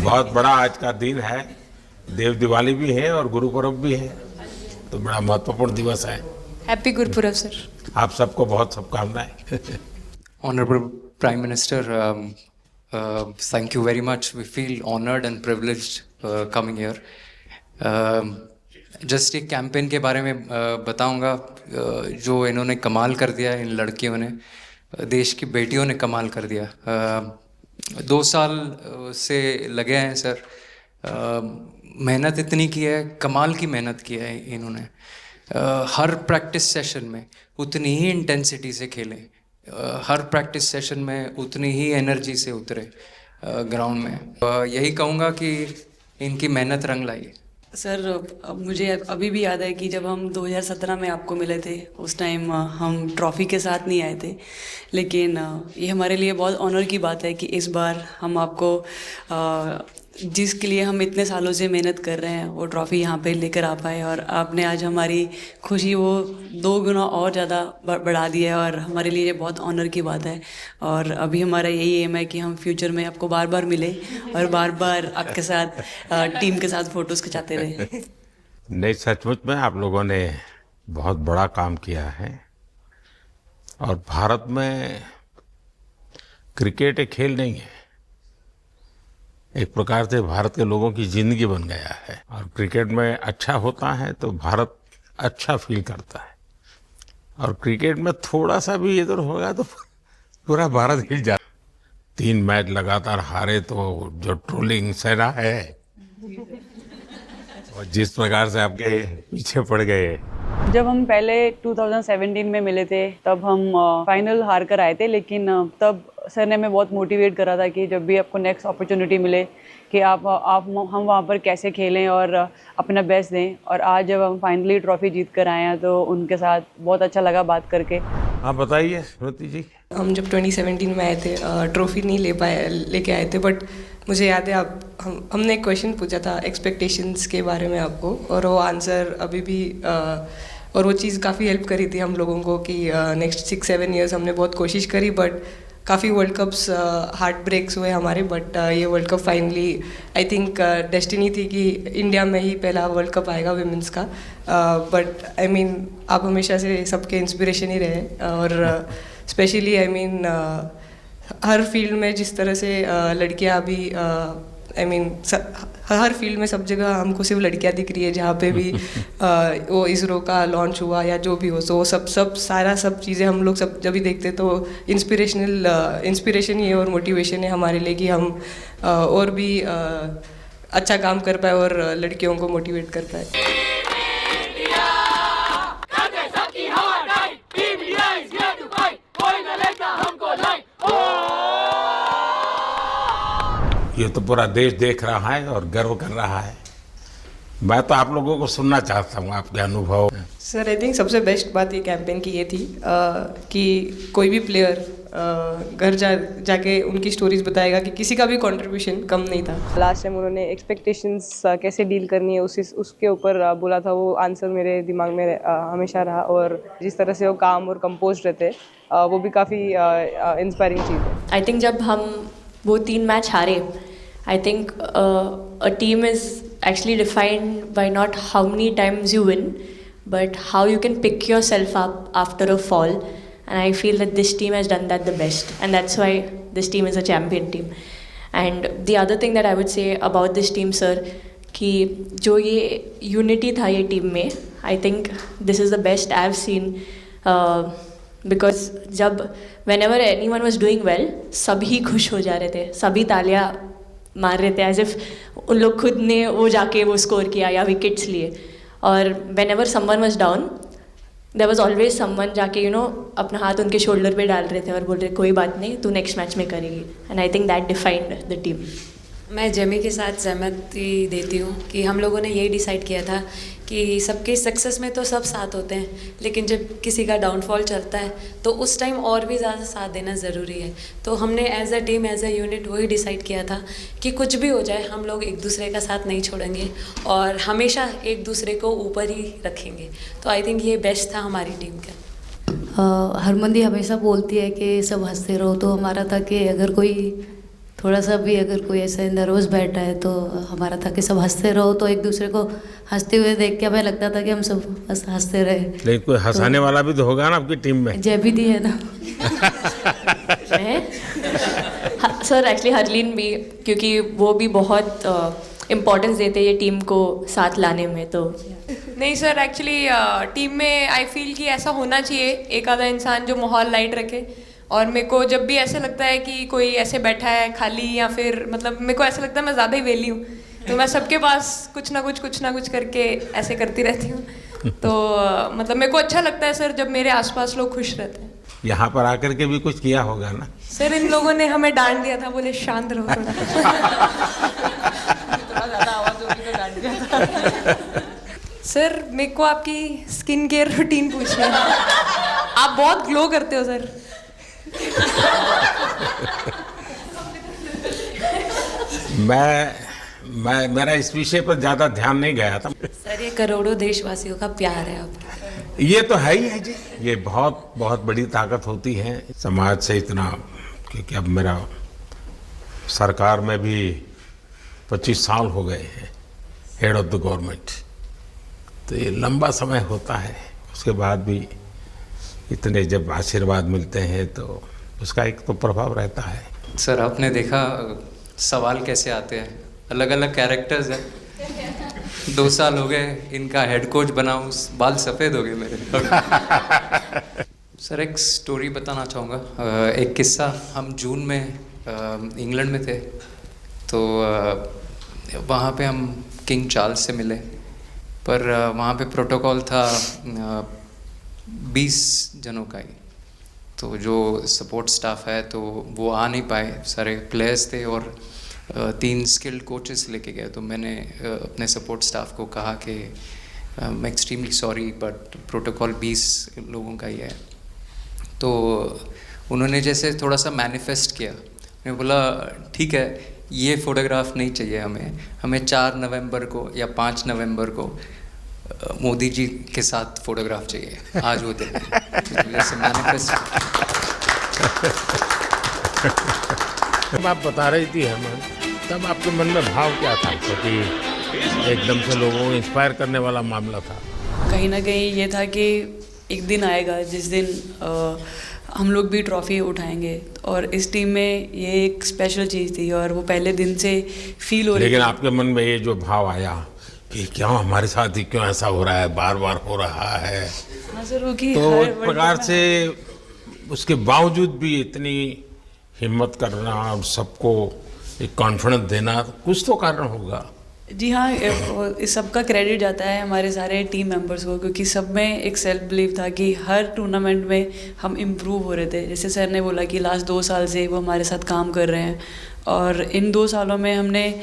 बहुत बड़ा आज का दिन है, देव दिवाली भी है और गुरु पर्व भी है, तो बड़ा महत्वपूर्ण दिवस है। Happy Gurpurab sir. आप सबको बहुत शुभकामनाएं। Honorable Prime Minister, thank you very much. We feel honored and privileged coming here. Just एक कैंपेन के बारे में बताऊंगा जो इन्होंने कमाल कर दिया, इन लड़कियों ने, देश की बेटियों ने कमाल कर दिया। 2 साल से लगे हैं सर, मेहनत इतनी की है, कमाल की मेहनत की है इन्होंने। हर प्रैक्टिस सेशन में उतनी ही इंटेंसिटी से खेलें, हर प्रैक्टिस सेशन में उतनी ही एनर्जी से उतरे ग्राउंड में। यही कहूँगा कि इनकी मेहनत रंग लाई। सर मुझे अभी भी याद है कि जब हम 2017 में आपको मिले थे, उस टाइम हम ट्रॉफ़ी के साथ नहीं आए थे, लेकिन ये हमारे लिए बहुत ऑनर की बात है कि इस बार हम आपको जिसके लिए हम इतने सालों से मेहनत कर रहे हैं वो ट्रॉफ़ी यहाँ पे लेकर आ पाए, और आपने आज हमारी खुशी वो 2 गुना और ज़्यादा बढ़ा दी है, और हमारे लिए ये बहुत ऑनर की बात है। और अभी हमारा यही एम है कि हम फ्यूचर में आपको बार बार मिले और बार बार आपके साथ टीम के साथ फ़ोटोज़ खिंचाते रहे। नहीं, सचमुच में आप लोगों ने बहुत बड़ा काम किया है, और भारत में क्रिकेट एक खेल नहीं है, एक प्रकार से भारत के लोगों की जिंदगी बन गया है। और क्रिकेट में अच्छा होता है तो भारत अच्छा फील करता है, और क्रिकेट में थोड़ा सा भी इधर होगा तो पूरा भारत हिल जाता। 3 मैच लगातार हारे तो जो ट्रोलिंग सेना है, और जिस प्रकार से आपके पीछे पड़ गए। जब हम पहले 2017 में मिले थे तब हम फाइनल हार कर आए थे, लेकिन तब सर ने हमें बहुत मोटिवेट करा था कि जब भी आपको नेक्स्ट अपॉर्चुनिटी मिले कि हम वहाँ पर कैसे खेलें और अपना बेस्ट दें। और आज जब हम फाइनली ट्रॉफ़ी जीत कर आए हैं तो उनके साथ बहुत अच्छा लगा बात करके। हाँ बताइए स्मृति जी। हम जब 2017 में आए थे, ट्रॉफ़ी नहीं लेके आए थे, बट मुझे याद है हमने एक क्वेश्चन पूछा था एक्सपेक्टेशंस के बारे में आपको, और वो आंसर अभी भी और वो चीज़ काफ़ी हेल्प करी थी हम लोगों को कि नेक्स्ट 6-7 ईयर्स हमने बहुत कोशिश करी, बट काफ़ी वर्ल्ड कप्स हार्ट ब्रेक्स हुए हमारे, बट ये world cup finally I think destiny थी कि इंडिया में ही पहला वर्ल्ड कप आएगा विमेंस का। बट आई मीन आप हमेशा से सबके इंस्पिरेशन ही रहे, और specially I mean her field में जिस तरह से लड़कियां अभी आई मीन हर फील्ड में सब जगह हमको सिर्फ लड़कियां दिख रही है, जहाँ पे भी वो इसरो का लॉन्च हुआ या जो भी हो, तो वो सब चीज़ें हम लोग सब जब भी देखते तो इंस्पिरेशन ही है और मोटिवेशन है हमारे लिए कि हम और भी अच्छा काम कर पाए और लड़कियों को मोटिवेट कर पाए। ये तो पूरा देश देख रहा है और गर्व कर रहा है। मैं तो आप लोगों को सुनना चाहता हूँ आपके अनुभव। सर आई थिंक सबसे बेस्ट बात ये कैंपेन की ये थी कि कोई भी प्लेयर घर जाके उनकी स्टोरीज बताएगा कि किसी का भी कंट्रीब्यूशन कम नहीं था। लास्ट टाइम उन्होंने एक्सपेक्टेशंस कैसे डील करनी है उसके ऊपर बोला था, वो आंसर मेरे दिमाग में हमेशा रहा, और जिस तरह से वो काम और कंपोज रहते वो भी काफ़ी इंस्पायरिंग चीज़ है। आई थिंक जब हम वो 3 मैच हारे, I think a team is actually defined by not how many times you win, but how you can pick yourself up after a fall. And I feel that this team has done that the best, and that's why this team is a champion team. And the other thing that I would say about this team, sir, कि जो ये unity था ये team में, I think this is the best I've seen. Because जब whenever anyone was doing well, सभी खुश हो जा रहे थे, सभी तालियां मार रहे थे, एज इफ उन लोग खुद ने वो जाके वो स्कोर किया या विकेट्स लिए। और whenever someone was down, there was always someone जाके अपना हाथ उनके शोल्डर पे डाल रहे थे और बोल रहे कोई बात नहीं, तू नेक्स्ट मैच में करेगी। And I think that defined the team. मैं जेमी के साथ सहमति देती हूँ कि हम लोगों ने यही डिसाइड किया था कि सबके सक्सेस में तो सब साथ होते हैं, लेकिन जब किसी का डाउनफॉल चलता है तो उस टाइम और भी ज़्यादा साथ देना ज़रूरी है। तो हमने as a team, as a unit वही डिसाइड किया था कि कुछ भी हो जाए हम लोग एक दूसरे का साथ नहीं छोड़ेंगे और हमेशा एक दूसरे को ऊपर ही रखेंगे। तो आई थिंक ये बेस्ट था हमारी टीम का। हरमंदी हमेशा बोलती है कि सब हंसते रहो, तो हमारा था कि अगर कोई थोड़ा सा भी अगर कोई ऐसे नर्वस बैठा है तो हमारा था कि सब हंसते रहो, तो एक दूसरे को हंसते हुए देख के हमें लगता था कि हम सब हंसते रहे। लेकिन कोई हंसाने वाला भी तो होगा ना आपकी टीम में? जय भी दी है ना। सर एक्चुअली हरलीन भी, क्योंकि वो भी बहुत इम्पोर्टेंस देते हैं ये टीम को साथ लाने में। तो नहीं सर, एक्चुअली टीम में आई फील कि ऐसा होना चाहिए एक आधा इंसान जो माहौल लाइट रखे। और मेरे को जब भी ऐसा लगता है कि कोई ऐसे बैठा है खाली, या फिर मतलब मेरे को ऐसा लगता है मैं ज़्यादा ही वेली हूँ, तो मैं सबके पास कुछ ना कुछ करके ऐसे करती रहती हूँ। तो मतलब मेरे को अच्छा लगता है सर जब मेरे आसपास लोग खुश रहते हैं। यहाँ पर आकर के भी कुछ किया होगा ना? सर इन लोगों ने हमें डांट दिया था, बोले शांत रहो थोड़ा। सर मेरे को आपकी स्किन केयर रूटीन पूछनी है। आप बहुत ग्लो करते हो सर। मैं मेरा इस विषय पर ज्यादा ध्यान नहीं गया था। सर ये करोड़ों देशवासियों का प्यार है आपका। ये तो है ही है जी, ये बहुत बहुत बड़ी ताकत होती है समाज से इतना। क्योंकि अब मेरा सरकार में भी 25 साल हो गए हैं हेड ऑफ द गवर्नमेंट, तो ये लंबा समय होता है। उसके बाद भी इतने जब आशीर्वाद मिलते हैं तो उसका एक तो प्रभाव रहता है। सर आपने देखा सवाल कैसे आते हैं, अलग अलग कैरेक्टर्स हैं। 2 साल हो गए इनका हेड कोच बनाऊं, बाल सफ़ेद हो गए मेरे। सर एक स्टोरी बताना चाहूँगा, एक किस्सा। हम जून में इंग्लैंड में थे, तो वहाँ पे हम किंग चार्ल्स से मिले, पर वहाँ पे प्रोटोकॉल था 20 जनों का ही। तो जो सपोर्ट स्टाफ है तो वो आ नहीं पाए, सारे प्लेयर्स थे और 3 स्किल्ड कोचेस लेके गए। तो मैंने अपने सपोर्ट स्टाफ को कहा कि आई एक्सट्रीमली सॉरी बट प्रोटोकॉल 20 लोगों का ही है। तो उन्होंने जैसे थोड़ा सा मैनिफेस्ट किया। मैं बोला ठीक है, ये फ़ोटोग्राफ नहीं चाहिए हमें 4 नवंबर को या 5 नवंबर को मोदी जी के साथ फोटोग्राफ चाहिए, आज वो दिन जैसे मैनिफेस्ट। जब आप बता रही थी हेमंत, तब आपके मन में भाव क्या था? क्योंकि एकदम से लोगों को इंस्पायर करने वाला मामला था। कहीं ना कहीं ये था कि एक दिन आएगा जिस दिन हम लोग भी ट्रॉफ़ी उठाएंगे, और इस टीम में ये एक स्पेशल चीज़ थी और वो पहले दिन से फील हो रही थी। लेकिन आपके मन में ये जो भाव आया कि क्यों हमारे साथ ही क्यों ऐसा हो रहा है, बार बार हो रहा है, हाँ सर, वो कि तो हर एक प्रकार से उसके बावजूद भी इतनी हिम्मत करना और सबको एक कॉन्फिडेंस देना, कुछ तो कारण होगा। जी हाँ, इस सब का क्रेडिट जाता है हमारे सारे टीम मेंबर्स को, क्योंकि सब में एक सेल्फ बिलीव था कि हर टूर्नामेंट में हम इम्प्रूव हो रहे थे। जैसे सर ने बोला कि लास्ट 2 साल से वो हमारे साथ काम कर रहे हैं, और इन 2 सालों में हमने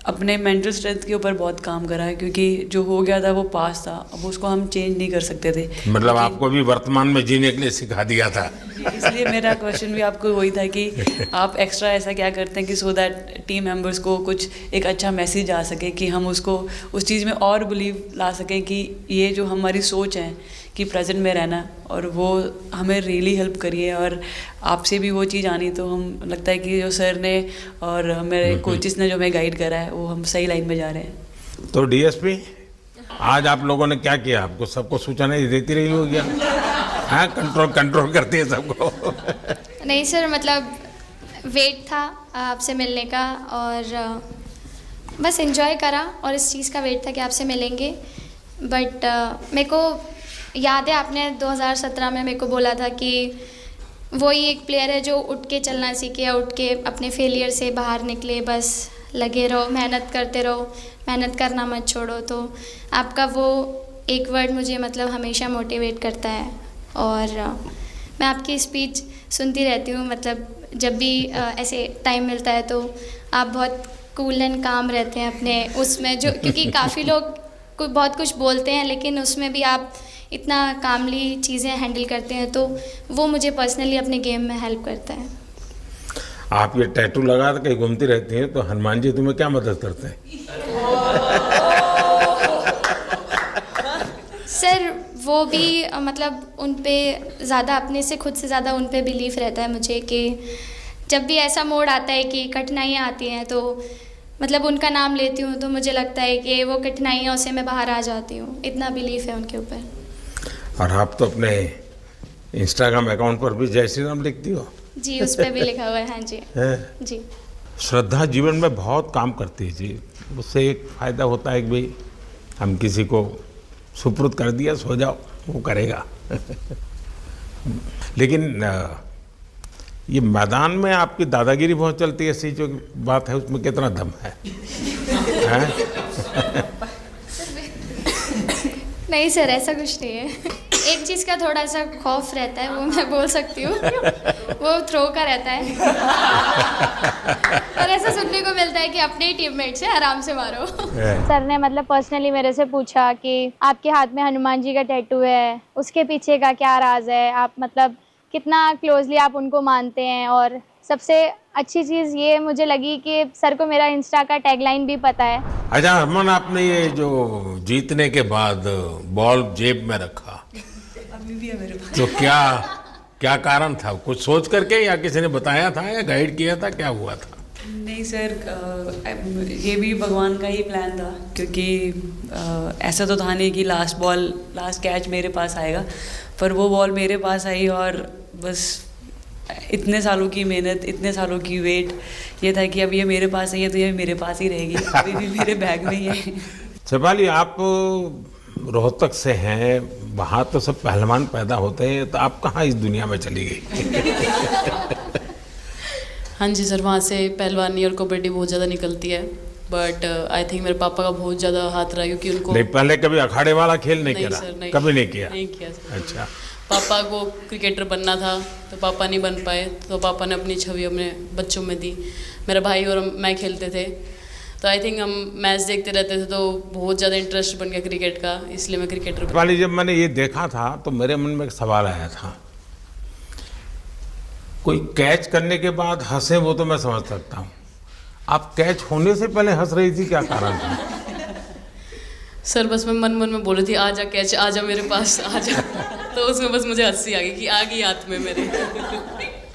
अपने मेंटल स्ट्रेंथ के ऊपर बहुत काम करा है, क्योंकि जो हो गया था वो पास था, अब उसको हम चेंज नहीं कर सकते थे। मतलब आपको भी वर्तमान में जीने के लिए सिखा दिया था। इसलिए मेरा क्वेश्चन भी आपको वही था कि आप एक्स्ट्रा ऐसा क्या करते हैं कि सो दैट टीम मेंबर्स को कुछ एक अच्छा मैसेज आ सके, कि हम उसको उस चीज़ में और बिलीव ला सकें कि ये जो हमारी सोच है कि प्रेजेंट में रहना, और वो हमें रियली हेल्प करिए। और आपसे भी वो चीज़ आनी, तो हम लगता है कि जो सर ने और मेरे कोचेस ने जो हमें गाइड करा है वो हम सही लाइन में जा रहे हैं। तो डीएसपी, आज आप लोगों ने क्या किया? आपको सबको सूचना देती रही होगी, हाँ? कंट्रोल करती है सबको। नहीं सर, मतलब वेट था आपसे मिलने का, और बस एंजॉय करा, और इस चीज़ का वेट था कि आपसे मिलेंगे। बट मेरे को याद है आपने 2017 में मेरे को बोला था कि वही एक प्लेयर है जो उठ के चलना सीखे, या उठ के अपने फेलियर से बाहर निकले, बस लगे रहो, मेहनत करते रहो, मेहनत करना मत छोड़ो। तो आपका वो एक वर्ड मुझे मतलब हमेशा मोटिवेट करता है, और मैं आपकी स्पीच सुनती रहती हूँ। मतलब जब भी ऐसे टाइम मिलता है तो आप बहुत कूल एंड काम रहते हैं अपने उसमें, जो क्योंकि काफ़ी लोग बहुत कुछ बोलते हैं, लेकिन उसमें भी आप इतना कामली चीज़ें हैंडल करते हैं, तो वो मुझे पर्सनली अपने गेम में हेल्प करता है। आप ये टैटू लगा के घूमती रहती हैं, तो हनुमान जी तुम्हें क्या मदद करते हैं? सर वो भी मतलब उन पे ज़्यादा, अपने से खुद से ज़्यादा उन पे बिलीफ रहता है मुझे, कि जब भी ऐसा मोड़ आता है कि कठिनाइयाँ आती हैं तो मतलब उनका नाम लेती हूँ तो मुझे लगता है कि वो कठिनाइयों से मैं बाहर आ जाती हूँ। इतना बिलीफ है उनके ऊपर। और आप तो अपने इंस्टाग्राम अकाउंट पर भी जय श्री राम लिखती हो। जी, उस पर भी लिखा हुआ है। हाँ जी। हैं? जी। श्रद्धा जीवन में बहुत काम करती है जी। उससे एक फ़ायदा होता है कि भाई हम किसी को सुपुर्द कर दिया, सो जाओ, वो करेगा। लेकिन ये मैदान में आपकी दादागिरी बहुत चलती है, ऐसी जो बात है उसमें कितना दम है? हैं? नहीं सर, ऐसा कुछ नहीं है। एक चीज़ का थोड़ा सा खौफ रहता है, वो मैं बोल सकती हूँ, वो थ्रो का रहता है। और ऐसा सुनने को मिलता है कि अपने ही टीममेट से आराम से मारो। सर ने मतलब पर्सनली मेरे से पूछा कि आपके हाथ में हनुमान जी का टैटू है, उसके पीछे का क्या राज है, आप मतलब कितना क्लोजली आप उनको मानते हैं। और सबसे अच्छी चीज़ ये मुझे लगी कि सर को मेरा इंस्टा का टैगलाइन भी पता है। अच्छा हरमन, आपने ये जो जीतने के बाद बॉल जेब में रखा, अभी भी है मेरे पास। तो क्या कारण था? कुछ सोच करके या किसी ने बताया था या गाइड किया था, क्या हुआ था? नहीं सर, ये भी भगवान का ही प्लान था, क्योंकि ऐसा तो था नहीं कि लास्ट कैच मेरे पास आएगा, पर वो बॉल मेरे पास आई और बस इतने सालों की मेहनत, इतने सालों की वेट, ये था कि अब ये मेरे पास आई है तो ये मेरे पास ही रहेगी, अभी भी मेरे बैग में ही है। शेफाली, आप रोहतक से हैं, वहाँ तो सब पहलवान पैदा होते हैं, तो आप कहाँ इस दुनिया में चली गई? हाँ जी सर, वहाँ से पहलवानी और कबड्डी बहुत ज़्यादा निकलती है, बट आई थिंक मेरे पापा का बहुत ज़्यादा हाथ रहा, क्योंकि उनको नहीं, पहले कभी अखाड़े वाला खेल नहीं किया? सर, नहीं, कभी नहीं किया? नहीं किया सर। अच्छा। पापा को क्रिकेटर बनना था तो पापा नहीं बन पाए, तो पापा ने अपनी छवि अपने बच्चों में दी। मेरा भाई और मैं खेलते थे, तो आई थिंक हम मैच देखते रहते थे, तो बहुत ज़्यादा इंटरेस्ट बन गया क्रिकेट का, इसलिए मैं क्रिकेटर बन। शेफाली, जब मैंने ये देखा था तो मेरे मन में एक सवाल आया था। कोई कैच करने के बाद हंसे वो तो मैं समझ सकता हूँ, आप कैच होने से पहले हंस रही थी, क्या कारण था? सर बस मैं मन में बोल रही थी, आजा कैच, आजा मेरे पास, आजा। तो उसमें बस मुझे हंसी आ गई कि आ गई हाथ में मेरे।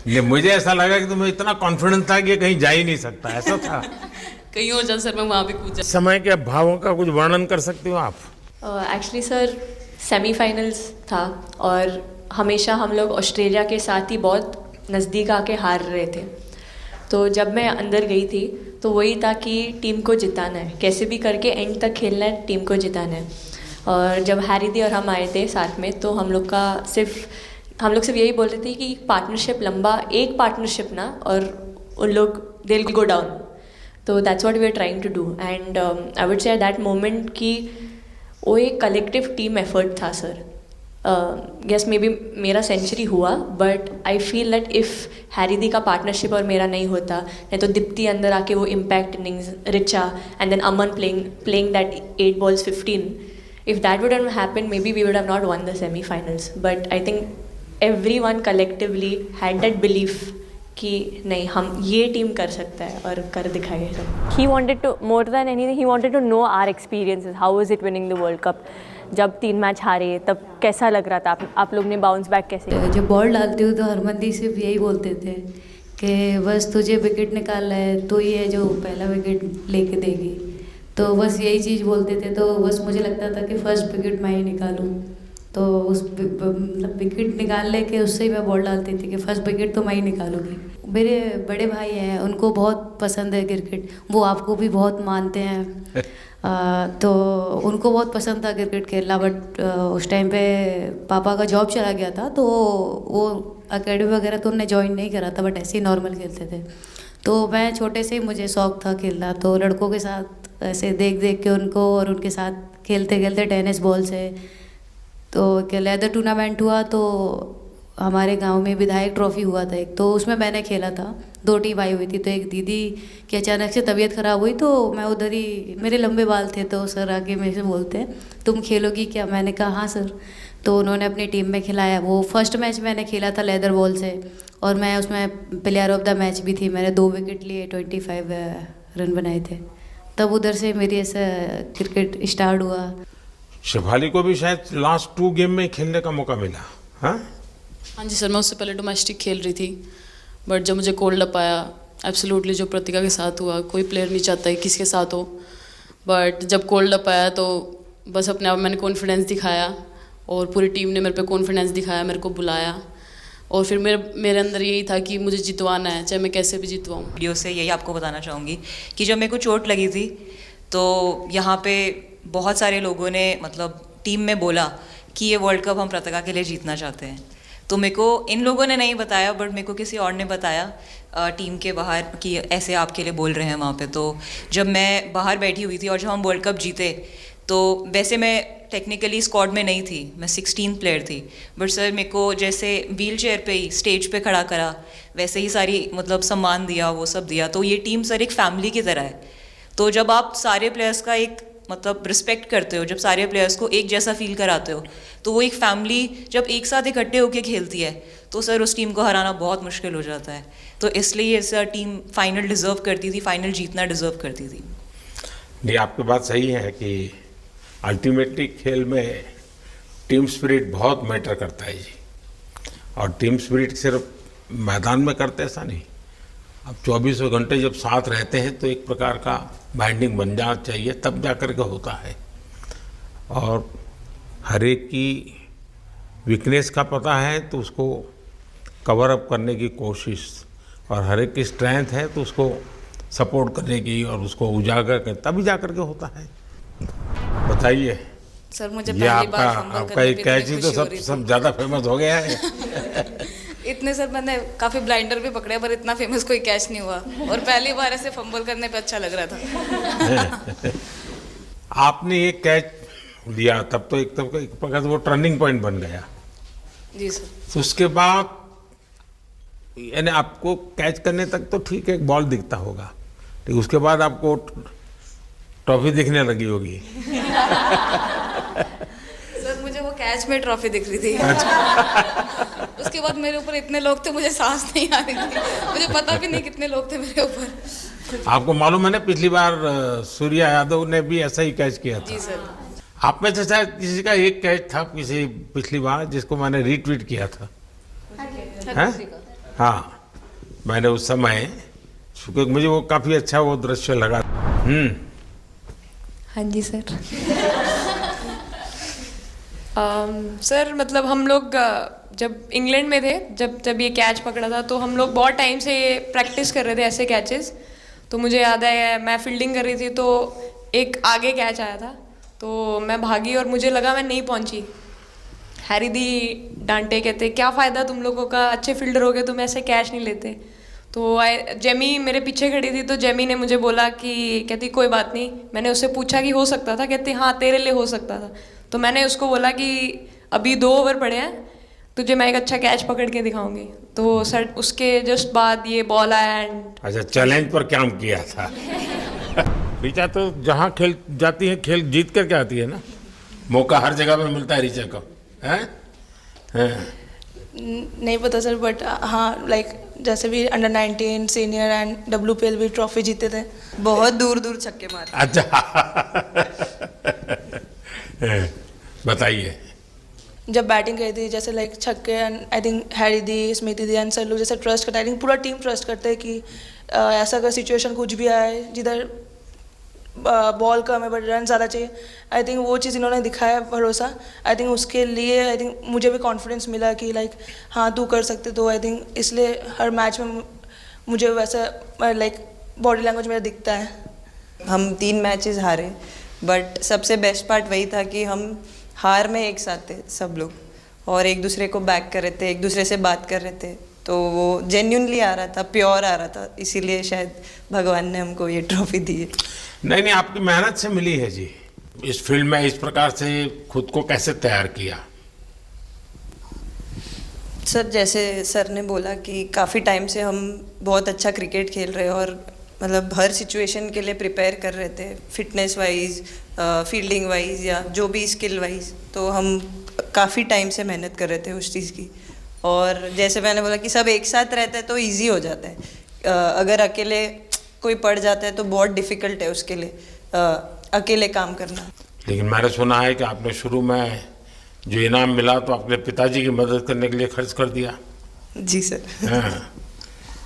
ये मुझे ऐसा लगा कि तुम्हें इतना कॉन्फिडेंस था कि ये कहीं जा ही नहीं सकता, ऐसा था? कहीं और जा सर, मैं वहाँ पे कूद जा। समय के भावों का कुछ वर्णन कर सकती हो आप? एक्चुअली सर सेमीफाइनल्स था और हमेशा हम लोग ऑस्ट्रेलिया के साथ ही बहुत नज़दीक आके हार रहे थे। तो जब मैं अंदर गई थी तो वही था कि टीम को जिताना है, कैसे भी करके एंड तक खेलना है, टीम को जिताना है। और जब हैरी दी और हम आए थे साथ में, तो हम लोग सिर्फ यही बोल रहे थे कि पार्टनरशिप लंबा, एक पार्टनरशिप ना, और उन लोग दे विल गो डाउन। तो that's what we are trying to do and I would say at that moment कि वो एक कलेक्टिव टीम एफर्ट था सर। यस मे बी मेरा सेंचुरी हुआ, but I feel that if Harry di का partnership और मेरा नहीं होता, नहीं तो दीप्ति अंदर आके वो impact innings, Richa and then Aman playing that 8 balls 15, if that would have happened, maybe we would have not won the semi-finals. But I think everyone collectively had that belief कि नहीं, हम ये टीम कर सकता है और कर दिखाएगा। He wanted to, more than anything, he wanted to know our experiences. How was it winning the World Cup? जब 3 मैच हारे तब कैसा लग रहा था? आप लोग ने बाउंस बैक कैसे किया? जब बॉल डालती हूँ तो हरमन दी सिर्फ यही बोलते थे कि बस तुझे विकेट निकालना है, तो ये है जो पहला विकेट लेके देगी। तो बस यही चीज़ बोलते थे, तो बस मुझे लगता था कि फर्स्ट विकेट मैं ही निकालूँ। तो उस मतलब विकेट निकालने के उससे ही मैं बॉल डालती थी कि फर्स्ट विकेट तो मैं ही निकालूंगी। मेरे बड़े भाई हैं, उनको बहुत पसंद है क्रिकेट, वो आपको भी बहुत मानते हैं। तो उनको बहुत पसंद था क्रिकेट खेलना, बट उस टाइम पे पापा का जॉब चला गया था, तो वो अकेडमी वगैरह तो उन्होंने ज्वाइन नहीं करा था, बट ऐसे ही नॉर्मल खेलते थे। तो मैं छोटे से ही मुझे शौक़ था खेलना, तो लड़कों के साथ ऐसे देख देख के उनको और उनके साथ खेलते खेलते टेनिस बॉल से, तो लेदर टूर्नामेंट हुआ, तो हमारे गांव में विधायक ट्रॉफी हुआ था एक, तो उसमें मैंने खेला था। 2 टीम आई हुई थी, तो एक दीदी की अचानक से तबीयत ख़राब हुई, तो मैं उधर ही, मेरे लंबे बाल थे, तो सर आके मेरे से बोलते हैं तुम खेलोगी क्या? मैंने कहा हाँ सर। तो उन्होंने अपनी टीम में खिलाया। वो फर्स्ट मैच मैंने खेला था लेदर बॉल से, और मैं उसमें प्लेयर ऑफ द मैच भी थी। मैंने 2 विकेट लिए, 25 रन बनाए थे। तब उधर से मेरी ऐसा क्रिकेट स्टार्ट हुआ। शेफाली को भी शायद लास्ट 2 गेम में खेलने का मौका मिला? हाँ हाँ जी सर, मैं उससे पहले डोमेस्टिक खेल रही थी, बट जब मुझे कोल्ड अप आया, एब्सोल्युटली जो प्रतिका के साथ हुआ, कोई प्लेयर नहीं चाहता है किसके साथ हो, बट जब कोल्ड अप आया तो बस अपने आप मैंने कॉन्फिडेंस दिखाया और पूरी टीम ने मेरे पे कॉन्फिडेंस दिखाया, मेरे को बुलाया और फिर मेरे अंदर यही था कि मुझे जितवाना है, चाहे मैं कैसे भी जितवाऊँ। वीडियो से यही आपको बताना चाहूँगी कि जब मेरे को चोट लगी थी तो यहाँ पे बहुत सारे लोगों ने मतलब टीम में बोला कि ये वर्ल्ड कप हम प्रतिका के लिए जीतना चाहते हैं। तो मेरे को इन लोगों ने नहीं बताया, बट मेरे को किसी और ने बताया टीम के बाहर कि ऐसे आपके लिए बोल रहे हैं वहाँ पे। तो जब मैं बाहर बैठी हुई थी और जब हम वर्ल्ड कप जीते, तो वैसे मैं टेक्निकली स्क्वाड में नहीं थी, मैं 16 प्लेयर थी, बट सर मेरे को जैसे व्हील चेयर पे ही स्टेज पे खड़ा करा, वैसे ही सारी मतलब सम्मान दिया, वो सब दिया। तो ये टीम सर एक फैमिली की तरह है। तो जब आप सारे प्लेयर्स का एक मतलब रिस्पेक्ट करते हो, जब सारे प्लेयर्स को एक जैसा फील कराते हो, तो वो एक फैमिली जब एक साथ इकट्ठे होकर खेलती है तो सर उस टीम को हराना बहुत मुश्किल हो जाता है। तो इसलिए सर टीम फाइनल डिज़र्व करती थी, फाइनल जीतना डिज़र्व करती थी। नहीं, आपकी बात सही है कि अल्टीमेटली खेल में टीम स्पिरिट बहुत मैटर करता है जी। और टीम स्पिरिट सिर्फ मैदान में करते ऐसा नहीं, अब 24 घंटे जब साथ रहते हैं तो एक प्रकार का बाइंडिंग बन जाना चाहिए, तब जा कर के होता है। और हर एक की वीकनेस का पता है तो उसको कवर अप करने की कोशिश, और हर एक की स्ट्रेंथ है तो उसको सपोर्ट करने की और उसको उजागर कर, तभी जा कर के होता है। बताइए सर, मुझे ये पहली बार आपका एक कैच ही तो सब ज़्यादा फेमस हो गया है। इतने सर मैंने काफ़ी ब्लाइंडर भी पकड़े, पर इतना फेमस कोई कैच नहीं हुआ, और पहली बार ऐसे फंबल करने पे अच्छा लग रहा था। आपने एक कैच लिया तब तो एक प्रकार से वो टर्निंग पॉइंट बन गया जी सर। तो उसके बाद यानी आपको कैच करने तक तो ठीक है, एक बॉल दिखता होगा, लेकिन उसके बाद आपको ट्रॉफी दिखने लगी होगी। सर मुझे वो कैच में ट्रॉफी दिख रही थी। उसके बाद मेरे ऊपर इतने लोग थे, मुझे सांस नहीं आ रही थी, मुझे पता भी नहीं कितने लोग थे मेरे ऊपर। आपको मालूम है ना, पिछली बार सूर्या यादव ने भी ऐसा ही कैच किया था। जी सर। आप में से शायद किसी का एक कैच था किसी पिछली बार जिसको मैंने रीट्वीट किया था, हैं? हाँ, मैंने उस समय, क्योंकि मुझे वो काफ़ी अच्छा वो दृश्य लगा। हाँ जी सर। सर मतलब हम लोग जब इंग्लैंड में थे, जब ये कैच पकड़ा था, तो हम लोग बहुत टाइम से प्रैक्टिस कर रहे थे ऐसे कैचेस। तो मुझे याद है मैं फील्डिंग कर रही थी तो एक आगे कैच आया था, तो मैं भागी और मुझे लगा मैं नहीं पहुंची। हैरी दी डांटे, कहते क्या फ़ायदा तुम लोगों का, अच्छे फील्डर हो गए, तुम ऐसे कैच नहीं लेते। तो जेमी मेरे पीछे खड़ी थी, तो जेमी ने मुझे बोला कि कहती कोई बात नहीं। मैंने उससे पूछा कि हो सकता था, कहती हाँ तेरे लिए हो सकता था। तो मैंने उसको बोला कि अभी 2 ओवर पड़े हैं, तुझे मैं एक अच्छा कैच पकड़ के दिखाऊंगी। तो सर उसके जस्ट बाद ये बॉल आया एंड अच्छा, चैलेंज पर काम किया था। ऋचा तो जहाँ खेल जाती है खेल जीत करके आती है ना, मौका हर जगह पे मिलता है ऋचा को, हैं? नहीं पता सर, बट हाँ लाइक जैसे भी अंडर 19 सीनियर एंड WPL भी ट्रॉफी जीते थे, बहुत दूर दूर छक्के मारे। अच्छा। बताइए। जब बैटिंग करी थी जैसे लाइक छक्के, and I think Harry the, Smiti the and sir लोग जैसे ट्रस्ट करते हैं, आई थिंक पूरा टीम ट्रस्ट करते हैं कि ऐसा अगर सिचुएशन कुछ भी आए जिधर बॉल कम है बट रन ज़्यादा चाहिए, आई थिंक वो चीज़ इन्होंने दिखाया भरोसा। आई थिंक उसके लिए आई थिंक मुझे भी कॉन्फिडेंस मिला कि लाइक हाँ तू कर सकते। तो आई थिंक इसलिए हर मैच में मुझे वैसा लाइक बॉडी लैंग्वेज मेरा दिखता है। हम 3 मैचेस हारे, बट सबसे बेस्ट पार्ट वही था कि हम हार में एक साथ थे सब लोग, और एक दूसरे को बैक कर रहे थे, एक दूसरे से बात कर रहे थे। तो वो जेन्युइनली आ रहा था, प्योर आ रहा था, इसीलिए शायद भगवान ने हमको ये ट्रॉफी दी है। नहीं, आपकी मेहनत से मिली है जी। इस फील्ड में इस प्रकार से खुद को कैसे तैयार किया? सर जैसे सर ने बोला कि काफ़ी टाइम से हम बहुत अच्छा क्रिकेट खेल रहे हैं, और मतलब हर सिचुएशन के लिए प्रिपेयर कर रहे थे, फिटनेस वाइज, फील्डिंग वाइज या जो भी स्किल वाइज। तो हम काफ़ी टाइम से मेहनत कर रहे थे उस चीज़ की। और जैसे मैंने बोला कि सब एक साथ रहते हैं तो इजी हो जाता है। अगर अकेले कोई पड़ जाता है तो बहुत डिफ़िकल्ट है उसके लिए अकेले काम करना। लेकिन मैंने सुना है कि आपने शुरू में जो इनाम मिला तो अपने पिताजी की मदद करने के लिए खर्च कर दिया। जी सर। हाँ,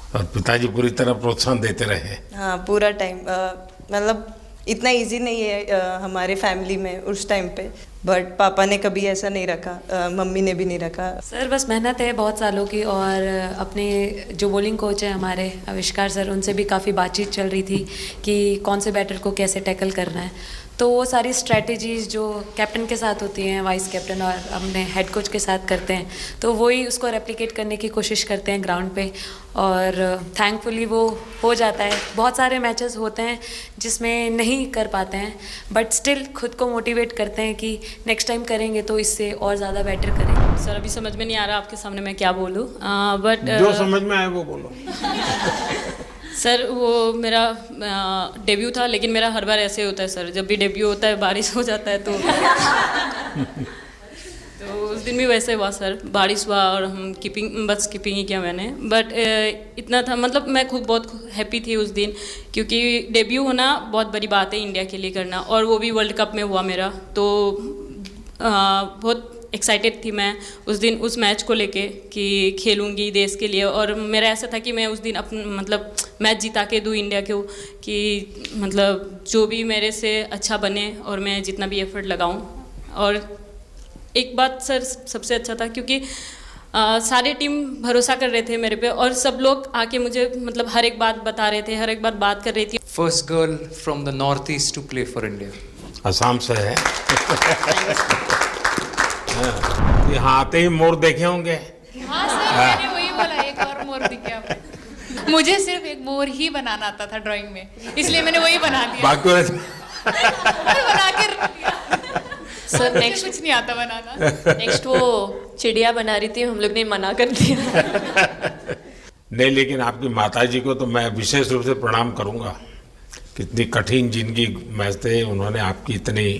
और पिताजी पूरी तरह प्रोत्साहन देते रहे। हाँ, पूरा टाइम मतलब इतना इजी नहीं है हमारे फैमिली में उस टाइम पे, बट पापा ने कभी ऐसा नहीं रखा, मम्मी ने भी नहीं रखा। सर बस मेहनत है बहुत सालों की, और अपने जो बॉलिंग कोच है हमारे आविष्कार सर, उनसे भी काफ़ी बातचीत चल रही थी कि कौन से बैटर को कैसे टैकल करना है। तो वो सारी स्ट्रेटजीज़ जो कैप्टन के साथ होती हैं, वाइस कैप्टन और अपने हेड कोच के साथ करते हैं, तो वही उसको रेप्लिकेट करने की कोशिश करते हैं ग्राउंड पे, और थैंकफुली वो हो जाता है। बहुत सारे मैचेस होते हैं जिसमें नहीं कर पाते हैं, बट स्टिल खुद को मोटिवेट करते हैं कि नेक्स्ट टाइम करेंगे तो इससे और ज़्यादा बेटर करेंगे। सर अभी समझ में नहीं आ रहा आपके सामने मैं क्या बोलूँ, बट जो समझ में आए वो बोलो। सर वो मेरा डेब्यू था, लेकिन मेरा हर बार ऐसे होता है सर, जब भी डेब्यू होता है बारिश हो जाता है तो उस दिन भी वैसे हुआ सर, बारिश हुआ और हम बस कीपिंग ही किया मैंने। बट इतना था, मतलब मैं खुद बहुत हैप्पी थी उस दिन, क्योंकि डेब्यू होना बहुत बड़ी बात है इंडिया के लिए करना, और वो भी वर्ल्ड कप में हुआ मेरा, तो बहुत एक्साइटेड थी मैं उस दिन उस मैच को लेके कि खेलूंगी देश के लिए। और मेरा ऐसा था कि मैं उस दिन मतलब मैच जिता के दूँ इंडिया को, कि मतलब जो भी मेरे से अच्छा बने और मैं जितना भी एफर्ट लगाऊं। और एक बात सर सबसे अच्छा था, क्योंकि सारे टीम भरोसा कर रहे थे मेरे पे, और सब लोग आके मुझे मतलब हर एक बात बता रहे थे, हर एक बात कर रही थी। First girl from the north east to play for India. Assam से है। यहाँ आते ही मोर देखे होंगे। हाँ सर, मैंने वही बोला, एक और मोर दिखे आपको। मुझे सिर्फ एक मोर ही बनाना आता था ड्राइंग में, इसलिए मैंने वही बना दिया। बाकी बना के रख दिया। सर नेक्स्ट कुछ नहीं आता बनाना। नेक्स्ट वो चिड़िया बना रही थी, हम लोग ने मना कर दिया। नहीं, लेकिन आपकी माताजी को तो मैं विशेष रूप से प्रणाम करूंगा। कितनी कठिन जिंदगी में थे, उन्होंने आपकी इतनी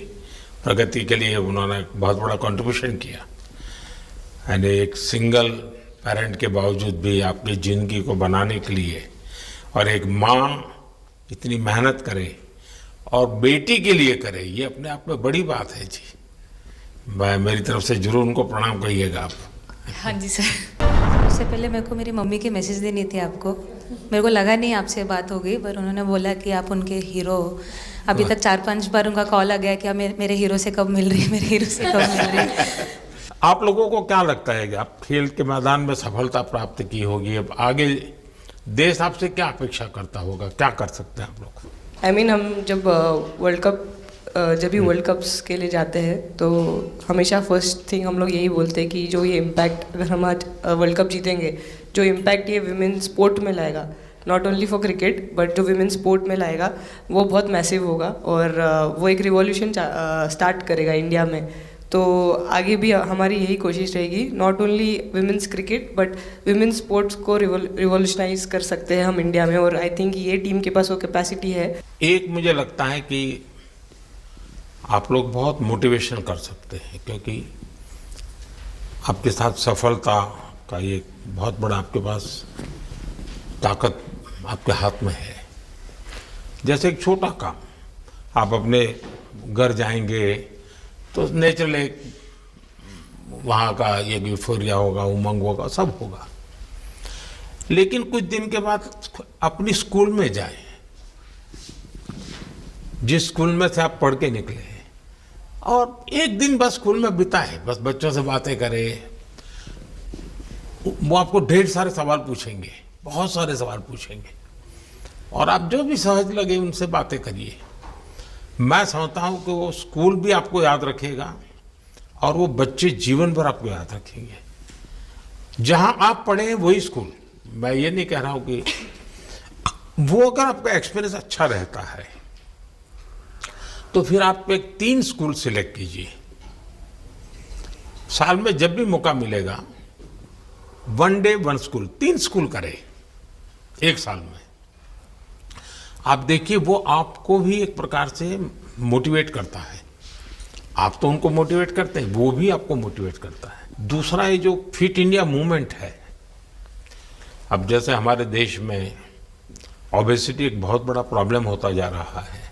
प्रगति के लिए उन्होंने बहुत बड़ा कंट्रीब्यूशन किया। यानी एक सिंगल पेरेंट के बावजूद भी आपकी ज़िंदगी को बनाने के लिए, और एक माँ इतनी मेहनत करे और बेटी के लिए करे, ये अपने आप में बड़ी बात है जी। मैं मेरी तरफ से जरूर उनको प्रणाम कहिएगा आप। हाँ जी सर। सबसे पहले मेरे को मेरी मम्मी की मैसेज देनी थी आपको। मेरे को लगा नहीं आपसे बात हो गई, पर उन्होंने बोला कि आप उनके हीरो हो। अभी तक 4-5 बार उनका कॉल आ गया कि मेरे हीरो से कब मिल रही है, मेरे हीरो से कब मिल रही है। आप लोगों को क्या लगता है कि आप खेल के मैदान में सफलता प्राप्त की होगी, अब आगे देश आपसे क्या अपेक्षा करता होगा, क्या कर सकते हैं आप लोग? I mean, हम जब वर्ल्ड कप्स के लिए जाते हैं तो हमेशा फर्स्ट थिंग हम लोग यही बोलते हैं कि जो ये इम्पैक्ट, अगर हम आज वर्ल्ड कप जीतेंगे, जो इम्पैक्ट ये विमेन स्पोर्ट में लाएगा, not only for cricket but जो विमेन स्पोर्ट में लाएगा, वो बहुत मैसिव होगा, और वो एक रिवॉल्यूशन स्टार्ट करेगा इंडिया में। तो आगे भी हमारी यही कोशिश रहेगी, not only women's cricket but women sports को रिवॉल्यूशनाइज कर सकते हैं हम इंडिया में, और आई थिंक ये टीम के पास वो कैपेसिटी है। एक मुझे लगता है कि आप लोग बहुत मोटिवेशन कर सकते हैं, क्योंकि आपके साथ सफलता का ये बहुत बड़ा आपके पास ताकत आपके हाथ में है। जैसे एक छोटा काम, आप अपने घर जाएंगे तो नेचुरल एक वहाँ का एक यूफोरिया होगा, उमंग होगा, सब होगा। लेकिन कुछ दिन के बाद अपनी स्कूल में जाएं, जिस स्कूल में से आप पढ़ के निकले हैं, और एक दिन बस स्कूल में बिताए, बस बच्चों से बातें करें। वो आपको ढेर सारे सवाल पूछेंगे, बहुत सारे सवाल पूछेंगे, और आप जो भी सहज लगे उनसे बातें करिए। मैं समझता हूँ कि वो स्कूल भी आपको याद रखेगा, और वो बच्चे जीवन भर आपको याद रखेंगे। जहाँ आप पढ़े हैं वही स्कूल, मैं ये नहीं कह रहा हूँ कि वो, अगर आपका एक्सपीरियंस अच्छा रहता है तो फिर आप एक 3 स्कूल सिलेक्ट कीजिए। साल में जब भी मौका मिलेगा, 1 डे 1 स्कूल, 3 स्कूल करें एक साल में। आप देखिए, वो आपको भी एक प्रकार से मोटिवेट करता है। आप तो उनको मोटिवेट करते हैं, वो भी आपको मोटिवेट करता है। दूसरा, ये जो फिट इंडिया मूवमेंट है, अब जैसे हमारे देश में ओबेसिटी एक बहुत बड़ा प्रॉब्लम होता जा रहा है,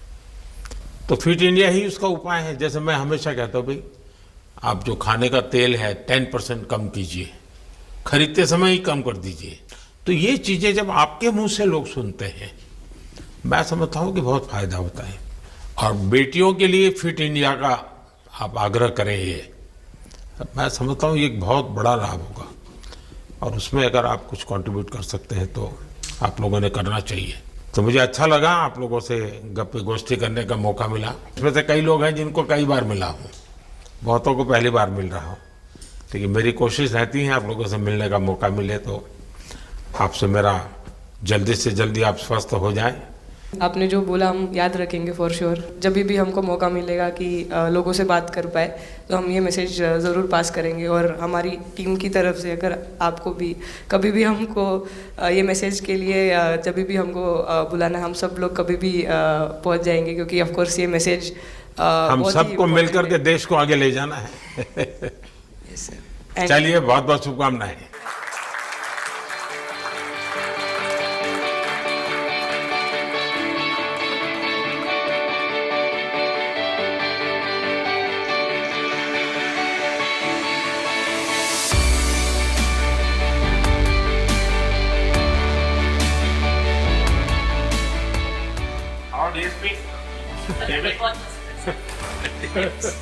तो फिट इंडिया ही उसका उपाय है। जैसे मैं हमेशा कहता हूँ, भाई आप जो खाने का तेल है 10% कम कीजिए, खरीदते समय ही कम कर दीजिए, तो ये चीजें जब आपके मुंह से लोग सुनते हैं, मैं समझता हूँ कि बहुत फायदा होता है। और बेटियों के लिए फिट इंडिया का आप आग्रह करें, ये मैं समझता हूँ ये एक बहुत बड़ा लाभ होगा, और उसमें अगर आप कुछ कंट्रीब्यूट कर सकते हैं तो आप लोगों ने करना चाहिए। तो मुझे अच्छा लगा आप लोगों से गप्पे गोष्ठी करने का मौका मिला। इसमें से कई लोग हैं जिनको कई बार मिला हूँ, बहुतों को पहली बार मिल रहा हूँ, लेकिन मेरी कोशिश रहती है आप लोगों से मिलने का मौका मिले तो आपसे मेरा जल्दी से जल्दी आप स्वस्थ हो जाएं। आपने जो बोला हम याद रखेंगे फॉर श्योर। जब भी हमको मौका मिलेगा कि लोगों से बात कर पाए तो हम ये मैसेज ज़रूर पास करेंगे। और हमारी टीम की तरफ से अगर आपको भी कभी भी हमको ये मैसेज के लिए जब भी हमको बुलाना, हम सब लोग कभी भी पहुंच जाएंगे, क्योंकि ऑफ कोर्स ये मैसेज हम सबको मिलकर के देश को आगे ले जाना है। चलिए, बहुत बहुत शुभकामनाएं।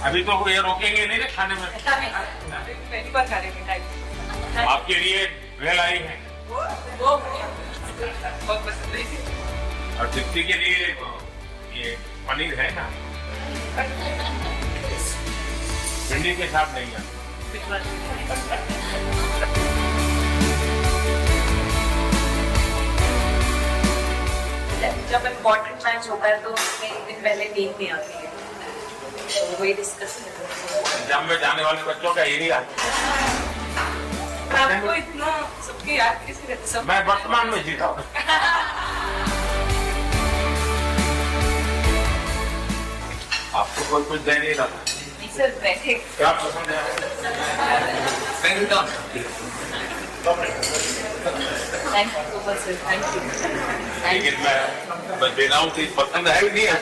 अभी तो ये रोकेंगे नहीं ना खाने में। पहली बार खा रहे हैं। आपके लिए भेल आई है बहुत पसंद है। और दीप्ति के लिए ये पनीर है ना, भिंडी के साथ नहीं है। जब इम्पोर्टेंट मैच होता है तो उसमें एक दिन पहले नींद नहीं आती है, तो वही डिस्कस करते हैं। जब में जाने वाले बच्चों का यही हाल। आपको इतना सबकी याद कैसे रहती सब? मैं वर्तमान में जीता हूँ। आपको कोई कुछ दे नहीं रहा सर, बैठे क्या पसंद है? Thank you so much sir, thank you. लेकिन मैं देना हूँ तो पसंद है भी नहीं।